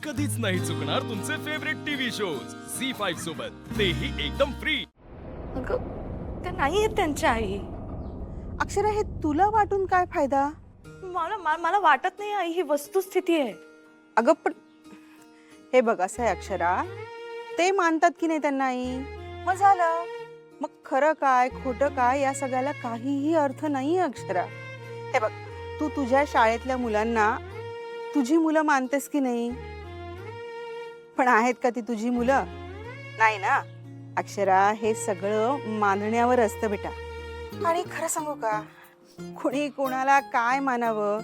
कधीच नाही चुकणार तुमचे फेवरेट टीव्ही शोज झी5 सोबत, तेही एकदम फ्री. अगं ते नाही आहेत त्यांच्या आई. अक्षरा, हे तुला वाटून काय फायदा? मला वाटत नाही आई ही वस्तुस्थिती आहे. अगं पण हे बघ, असं आहे अक्षरा, ते मानतात की नाही त्यांना आई, मग झालं. मग खरं काय खोटं काय या सगळ्याला काहीही अर्थ नाही अक्षरा. हे बघ, तू तुझ्या शाळेतल्या मुलांना तुझी मुलं मानतेस की नाही? पण आहेत का ती तुझी मुलं? नाही ना अक्षरा, हे सगळं मानण्यावर असतं बेटा. आणि खरं सांगू का, कोणी कोणाला काय मानावं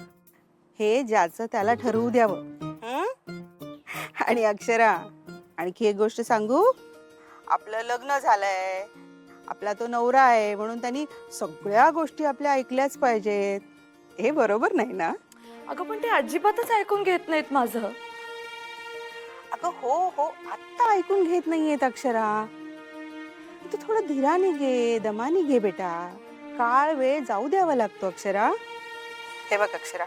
हे ज्याचं त्याला ठरवू द्यावं. आणि अक्षरा, आणखी एक गोष्ट सांगू, आपलं लग्न झालंय, आपला तो नवरा आहे म्हणून त्यांनी सगळ्या गोष्टी आपल्या ऐकल्याच पाहिजेत, हे बरोबर नाही ना? अगं पण ते अजिबातच ऐकून घेत नाहीत माझं. अगं हो, आत्ता ऐकून घेत नाहीयेत अक्षरा. तू थोडं धीराने घे, दमाने घे बेटा. काळ वेळ जाऊ द्यावा लागतो अक्षरा. हे बघ अक्षरा,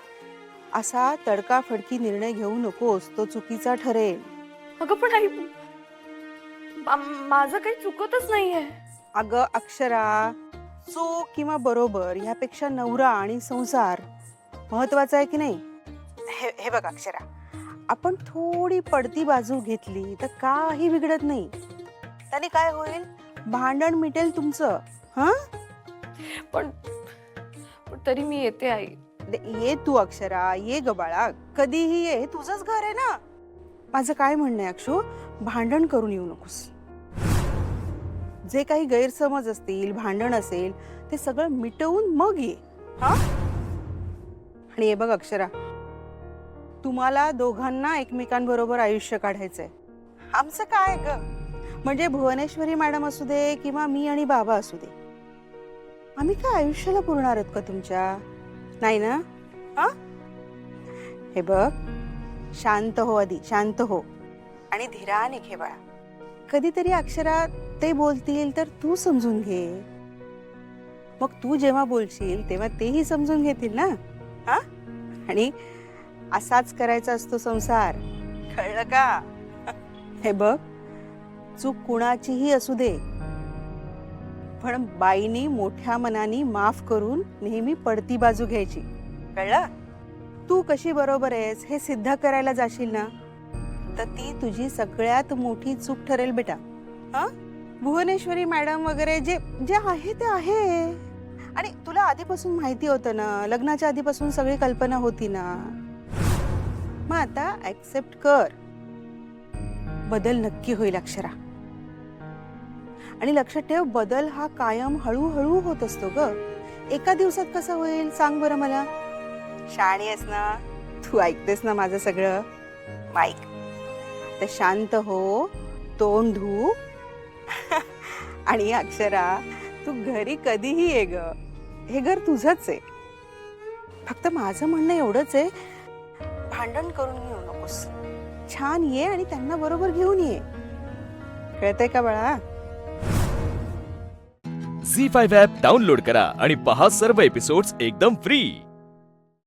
असा तडकाफडकी निर्णय घेऊ नकोस, तो चुकीचा ठरेल. अगं पण आई माझं काही चुकतच नाहीये. अगं अक्षरा, चूक किंवा बरोबर यापेक्षा नवरा आणि संसार महत्वाचा आहे की नाही? हे बघ अक्षरा, आपण थोडी पडती बाजू घेतली तर काही बिघडत नाही. त्याने काय होईल, भांडण मिटेल तुमचं. पण तरी मी येते आई. ये तू अक्षरा, ये ग बाळा, कधीही ये, तुझंच घर आहे ना. माझं काय म्हणणं आहे अक्षू, भांडण करून येऊ नकोस. जे काही गैरसमज असतील, भांडण असेल, ते सगळं मिटवून मग ये. आणि हे बघ अक्षरा, तुम्हाला दोघांना एकमेकांबरोबर आयुष्य काढायचंय. आमचं काय ग, म्हणजे भुवनेश्वरी मॅडम असू दे किंवा मी आणि बाबा असू दे, आम्ही काय आयुष्याला पुरणार आहेत का तुमच्या? नाही ना? हे बघ, शांत हो, आधी शांत हो आणि धीराने घे बाळा. कधीतरी अक्षरा ते बोलतील तर तू समजून घे, मग तू जेव्हा बोलशील तेव्हा तेही समजून घेतील ना. आणि असाच करायचा असतो संसार, कळलं का? हे बघ, चूक कुणाचीही असू दे, पण बाईनी मोठ्या मनाने माफ करून नेहमी पडती बाजू घ्यायची, कळलं? तू कशी बरोबर आहेस हे सिद्ध करायला जाशील ना, तर ती तुझी सगळ्यात मोठी चूक ठरेल बेटा. भुवनेश्वरी मॅडम वगैरे जे जे आहे ते आहे. आणि तुला आधीपासून माहिती होतं ना, लग्नाच्या आधीपासून सगळी कल्पना होती ना. मग आता ऍक्सेप्ट कर, बदल नक्की होईल अक्षरा. आणि लक्षात ठेव, बदल हा कायम हळूहळू होत असतो ग. एका दिवसात कसा होईल सांग बरं मला? शाणी आहेस ना तू, ऐकतेस ना माझं सगळं? ऐक, तर शांत हो, तोंड धू आणि अक्षरा, तू घरी कधीही ये ग, हे घर तुझंच आहे. फक्त माझं म्हणणं एवढंच आहे, भांडण करून घेऊ नकोस, छान ये आणि त्यांना बरोबर घेऊन ये. कळतंय का बाळा? झी5 ॲप डाउनलोड करा आणि पहा सर्व एपिसोड्स एकदम फ्री.